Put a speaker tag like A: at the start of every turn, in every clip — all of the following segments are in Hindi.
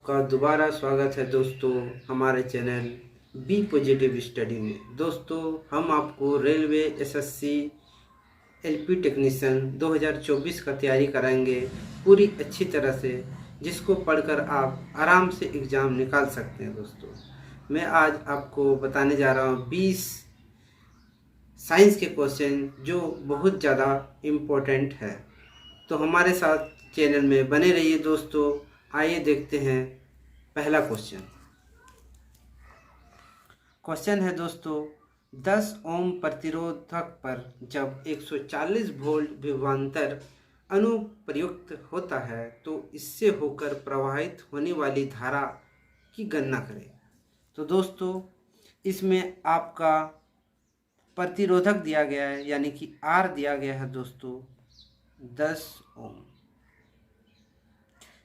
A: का दोबारा स्वागत है दोस्तों हमारे चैनल बी पॉजिटिव स्टडी में। दोस्तों हम आपको रेलवे एसएससी एलपी टेक्नीशियन 2024 का तैयारी कराएंगे पूरी अच्छी तरह से, जिसको पढ़कर आप आराम से एग्ज़ाम निकाल सकते हैं। दोस्तों मैं आज आपको बताने जा रहा हूँ 20 साइंस के क्वेश्चन जो बहुत ज़्यादा इम्पोर्टेंट है। तो हमारे साथ चैनल में बने रहिए दोस्तों। आइए देखते हैं पहला क्वेश्चन है दोस्तों, 10 ओम प्रतिरोधक पर जब 140 वोल्ट विभवांतर अनुप्रयुक्त होता है तो इससे होकर प्रवाहित होने वाली धारा की गणना करें। तो दोस्तों इसमें आपका प्रतिरोधक दिया गया है, यानी कि आर दिया गया है दोस्तों 10 ओम,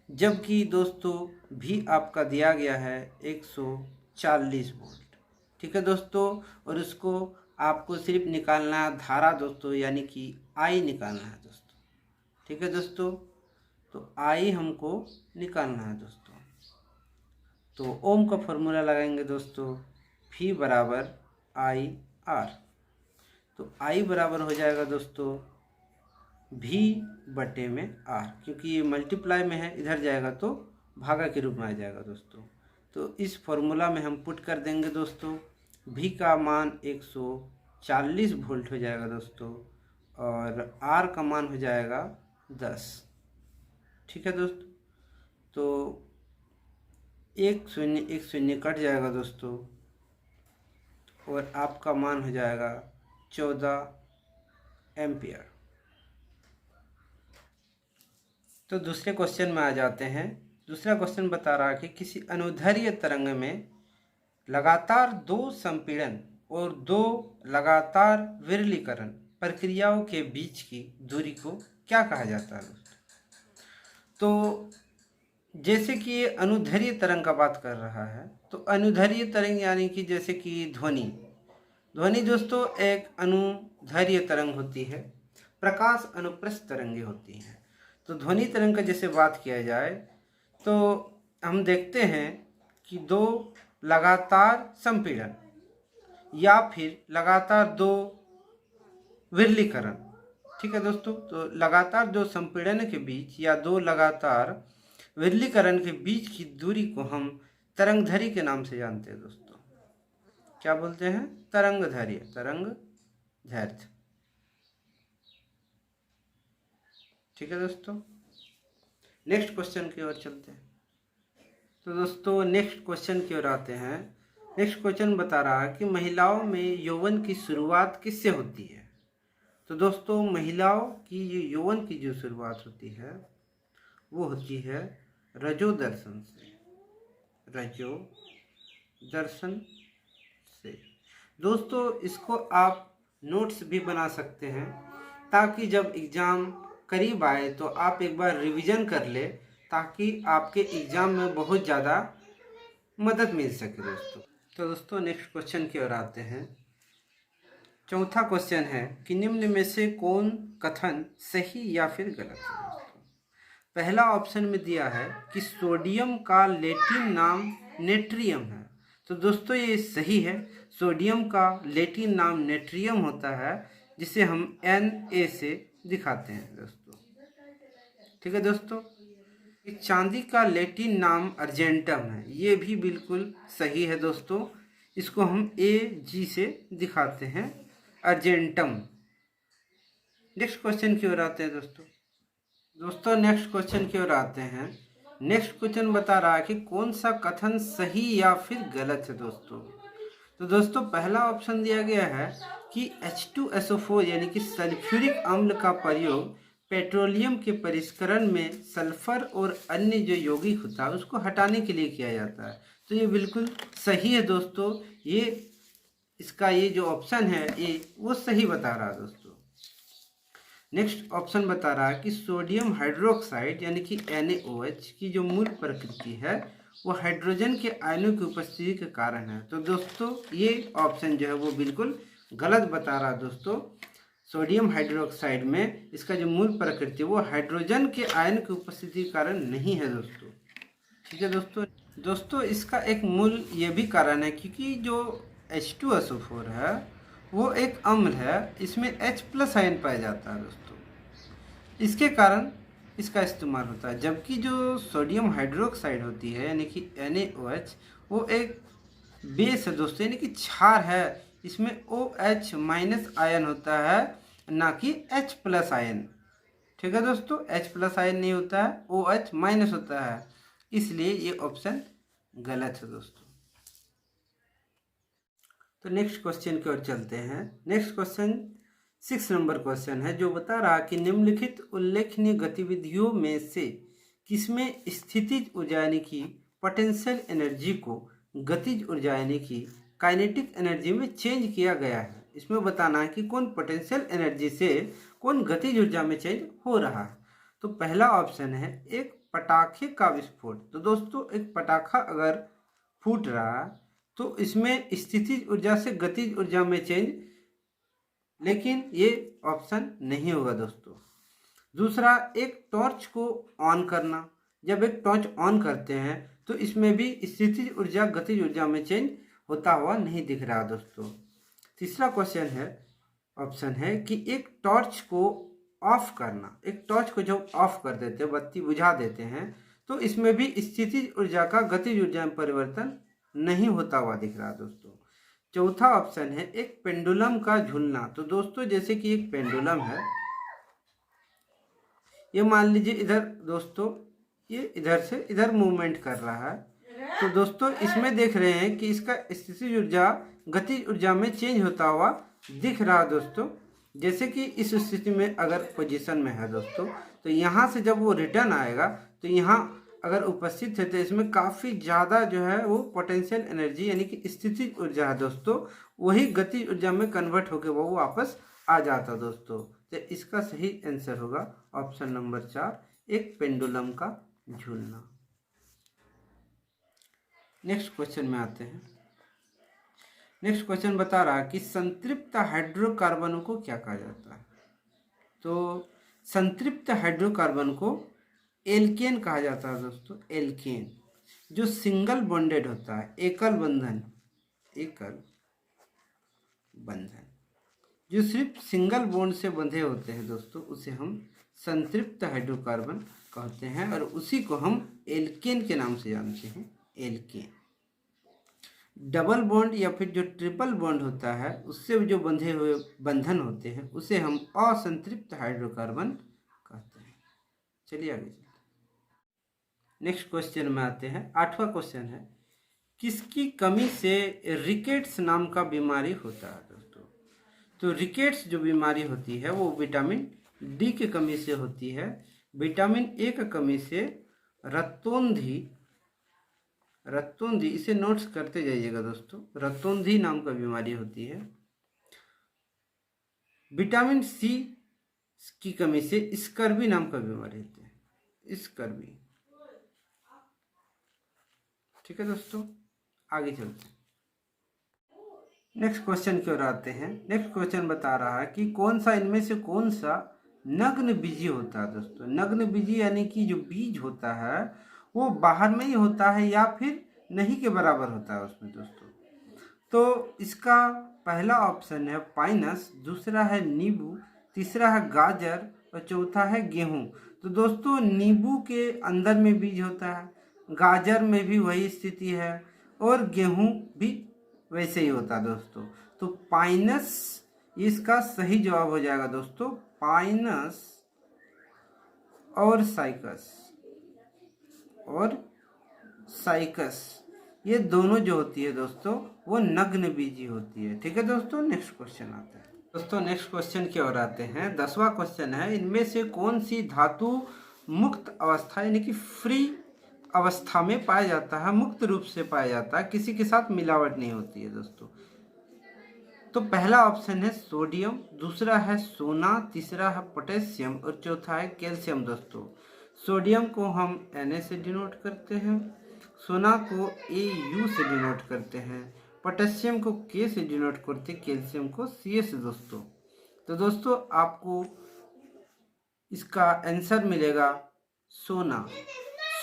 A: जबकि दोस्तों भी आपका दिया गया है 140 वोल्ट। ठीक है दोस्तों, और उसको आपको सिर्फ निकालना है धारा दोस्तों, यानी कि आई निकालना है दोस्तों। ठीक है दोस्तों, तो आई हमको निकालना है दोस्तों। तो ओम का फॉर्मूला लगाएंगे दोस्तों, V बराबर आई आर। तो आई बराबर हो जाएगा दोस्तों V बटे में R, क्योंकि ये मल्टीप्लाई में है, इधर जाएगा तो भागा के रूप में आ जाएगा दोस्तों। तो इस फॉर्मूला में हम पुट कर देंगे दोस्तों, V का मान 140 वोल्ट हो जाएगा दोस्तों, और R का मान हो जाएगा 10। ठीक है दोस्तों, तो एक शून्य कट जाएगा दोस्तों, और आपका मान हो जाएगा 14 एम्पियर। तो दूसरे क्वेश्चन में आ जाते हैं। दूसरा क्वेश्चन बता रहा है कि किसी अनुदैर्ध्य तरंग में लगातार 2 संपीड़न और 2 लगातार विरलीकरण प्रक्रियाओं के बीच की दूरी को क्या कहा जाता है दोस्तों। तो जैसे कि ये अनुदैर्ध्य तरंग का बात कर रहा है, तो अनुदैर्ध्य तरंग यानी कि जैसे कि ध्वनि दोस्तों एक अनुदैर्ध्य तरंग होती है, प्रकाश अनुप्रस्थ तरंगें होती हैं। तो ध्वनि तरंग का जैसे बात किया जाए तो हम देखते हैं कि 2 लगातार संपीड़न या फिर लगातार 2 विरलीकरण। ठीक है दोस्तों, तो लगातार 2 संपीड़न के बीच या 2 लगातार विरलीकरण के बीच की दूरी को हम तरंगदैर्ध्य के नाम से जानते हैं दोस्तों। क्या बोलते हैं? तरंगदैर्ध्य। ठीक है दोस्तों, नेक्स्ट क्वेश्चन की ओर चलते हैं। तो दोस्तों नेक्स्ट क्वेश्चन की ओर आते हैं। नेक्स्ट क्वेश्चन बता रहा है कि महिलाओं में यौवन की शुरुआत किससे होती है। तो दोस्तों महिलाओं की यौवन की जो शुरुआत होती है वो होती है रजोदर्शन से। दोस्तों इसको आप नोट्स भी बना सकते हैं, ताकि जब एग्ज़ाम करीब आए तो आप एक बार रिवीजन कर ले, ताकि आपके एग्ज़ाम में बहुत ज़्यादा मदद मिल सके दोस्तों। तो दोस्तों नेक्स्ट क्वेश्चन की ओर आते हैं। चौथा क्वेश्चन है कि निम्न में से कौन कथन सही या फिर गलत है दोस्तों। पहला ऑप्शन में दिया है कि सोडियम का लैटिन नाम नेट्रियम है। तो दोस्तों ये सही है, सोडियम का लैटिन नाम नेट्रियम होता है, जिसे हम Na से दिखाते हैं दोस्तों। ठीक है दोस्तों, चांदी का लैटिन नाम अर्जेंटम है, ये भी बिल्कुल सही है दोस्तों। इसको हम Ag से दिखाते हैं, अर्जेंटम। नेक्स्ट क्वेश्चन की ओर आते हैं दोस्तों नेक्स्ट क्वेश्चन की ओर आते हैं। नेक्स्ट क्वेश्चन बता रहा है कि कौन सा कथन सही या फिर गलत है दोस्तों। तो दोस्तों पहला ऑप्शन दिया गया है कि H2SO4 यानी कि सल्फ्यूरिक अम्ल का प्रयोग पेट्रोलियम के परिष्करण में सल्फर और अन्य जो यौगिक होता है उसको हटाने के लिए किया जाता है। तो ये बिल्कुल सही है दोस्तों, ये इसका ये जो ऑप्शन है ये वो सही बता रहा है दोस्तों। नेक्स्ट ऑप्शन बता रहा है कि सोडियम हाइड्रोक्साइड यानी कि NaOH की जो मूल प्रकृति है वो हाइड्रोजन के आयनों की उपस्थिति के कारण है। तो दोस्तों ये ऑप्शन जो है वो बिल्कुल गलत बता रहा है दोस्तों। सोडियम हाइड्रोक्साइड में इसका जो मूल प्रकृति वो हाइड्रोजन के आयन की उपस्थिति के कारण नहीं है दोस्तों। ठीक है दोस्तों। दोस्तों इसका एक मूल ये भी कारण है क्योंकि जो H2SO4 है वो एक अम्ल है, इसमें H+ आयन पाया जाता है दोस्तों, इसके कारण इसका इस्तेमाल होता है। जबकि जो सोडियम हाइड्रोक्साइड होती है यानी कि NaOH, वो एक बेस है दोस्तों, यानी कि क्षार है, इसमें OH- आयन होता है, ना कि H+ आयन। ठीक है दोस्तों, H+ आयन नहीं होता है, OH- होता है, इसलिए ये ऑप्शन गलत है दोस्तों। तो नेक्स्ट क्वेश्चन की ओर चलते हैं। नेक्स्ट क्वेश्चन 6 नंबर क्वेश्चन है, जो बता रहा कि निम्नलिखित उल्लेखनीय गतिविधियों में से किसमें स्थितिज ऊर्जा यानी कि पोटेंशियल एनर्जी को गतिज ऊर्जा यानी कि काइनेटिक एनर्जी में चेंज किया गया है। इसमें बताना है कि कौन पोटेंशियल एनर्जी से कौन गतिज ऊर्जा में चेंज हो रहा है। तो पहला ऑप्शन है एक पटाखे का विस्फोट। तो दोस्तों एक पटाखा अगर फूट रहा है तो इसमें स्थितिज ऊर्जा से गतिज ऊर्जा में चेंज, लेकिन ये ऑप्शन नहीं होगा दोस्तों। दूसरा, एक टॉर्च को ऑन करना। जब एक टॉर्च ऑन करते हैं तो इसमें भी स्थितिज ऊर्जा गतिज ऊर्जा में चेंज होता हुआ नहीं दिख रहा दोस्तों। तीसरा क्वेश्चन है, ऑप्शन है कि एक टॉर्च को ऑफ करना। एक टॉर्च को जब ऑफ कर देते हैं, बत्ती बुझा देते हैं, तो इसमें भी स्थितिज ऊर्जा का गतिज ऊर्जा में परिवर्तन नहीं होता हुआ दिख रहा दोस्तों। चौथा ऑप्शन है एक पेंडुलम का झूलना। तो दोस्तों जैसे कि एक पेंडुलम है, ये मान लीजिए इधर दोस्तों, ये इधर से इधर मूवमेंट कर रहा है, तो दोस्तों इसमें देख रहे हैं कि इसका स्थितिज ऊर्जा गतिज ऊर्जा में चेंज होता हुआ दिख रहा दोस्तों। जैसे कि इस स्थिति में अगर पोजीशन में है दोस्तों, तो यहाँ से जब वो रिटर्न आएगा तो यहाँ अगर उपस्थित है तो इसमें काफ़ी ज़्यादा जो है वो पोटेंशियल एनर्जी यानी कि स्थितिज ऊर्जा है दोस्तों, वही गतिज ऊर्जा में कन्वर्ट होकर वो वापस आ जाता दोस्तों। तो इसका सही आंसर होगा ऑप्शन नंबर 4, एक पेंडुलम का झूलना। नेक्स्ट क्वेश्चन में आते हैं। नेक्स्ट क्वेश्चन बता रहा कि संतृप्त हाइड्रोकार्बनों को क्या कहा जाता है। तो संतृप्त हाइड्रोकार्बन को एल्केन कहा जाता है दोस्तों। एल्केन जो सिंगल बॉन्डेड होता है, एकल बंधन, एकल बंधन जो सिर्फ सिंगल बॉन्ड से बंधे होते हैं दोस्तों, उसे हम संतृप्त हाइड्रोकार्बन कहते हैं, और उसी को हम एल्केन के नाम से जानते हैं। एल्केन डबल बॉन्ड या फिर जो ट्रिपल बॉन्ड होता है उससे जो बंधे हुए बंधन होते हैं उसे हम असंतृप्त हाइड्रोकार्बन कहते हैं। चलिए आगे चलते हैं। नेक्स्ट क्वेश्चन में आते हैं। 8वां क्वेश्चन है, किसकी कमी से रिकेट्स नाम का बीमारी होता है दोस्तों। तो रिकेट्स जो बीमारी होती है वो विटामिन डी की कमी से होती है। विटामिन ए की कमी से रक्तोंधी, रक्तोंधी इसे नोट्स करते जाइएगा दोस्तों, रक्तोंधी नाम का बीमारी होती है। विटामिन सी की कमी से स्कर्वी नाम का बीमारी होती है, स्कर्वी। ठीक है दोस्तों, आगे चलते हैं। नेक्स्ट क्वेश्चन की ओर आते हैं। नेक्स्ट क्वेश्चन बता रहा है कि कौन सा इनमें से कौन सा नग्न बीजी होता है दोस्तों। नग्न बीजी यानी कि जो बीज होता है वो बाहर में ही होता है या फिर नहीं के बराबर होता है उसमें दोस्तों। तो इसका पहला ऑप्शन है पाइनस, दूसरा है नींबू, तीसरा है गाजर और चौथा है गेहूं। तो दोस्तों नींबू के अंदर में बीज होता है, गाजर में भी वही स्थिति है और गेहूं भी वैसे ही होता है दोस्तों। तो पाइनस इसका सही जवाब हो जाएगा दोस्तों। पाइनस और साइकस, और साइकस ये दोनों जो होती है दोस्तों वो नग्न बीजी होती है। ठीक है दोस्तों, नेक्स्ट क्वेश्चन आता है। दोस्तों नेक्स्ट क्वेश्चन की ओर आते हैं। 10वां क्वेश्चन है, इनमें से कौन सी धातु मुक्त अवस्था यानी कि फ्री अवस्था में पाया जाता है, मुक्त रूप से पाया जाता है, किसी के साथ मिलावट नहीं होती है दोस्तों। तो पहला ऑप्शन है सोडियम, दूसरा है सोना, तीसरा है पोटेशियम और चौथा है कैल्शियम दोस्तों। सोडियम को हम Na से डिनोट करते हैं, सोना को Au से डिनोट करते हैं, पोटेशियम को K से डिनोट करते हैं, कैल्शियम को Ca से दोस्तों। तो दोस्तों आपको इसका आंसर मिलेगा सोना।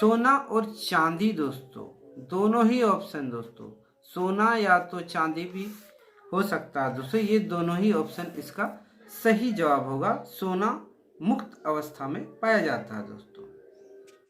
A: सोना और चांदी दोस्तों, दोनों ही ऑप्शन दोस्तों, सोना या तो चांदी भी हो सकता है दोस्तों, ये दोनों ही ऑप्शन इसका सही जवाब होगा। सोना मुक्त अवस्था में पाया जाता है दोस्तों।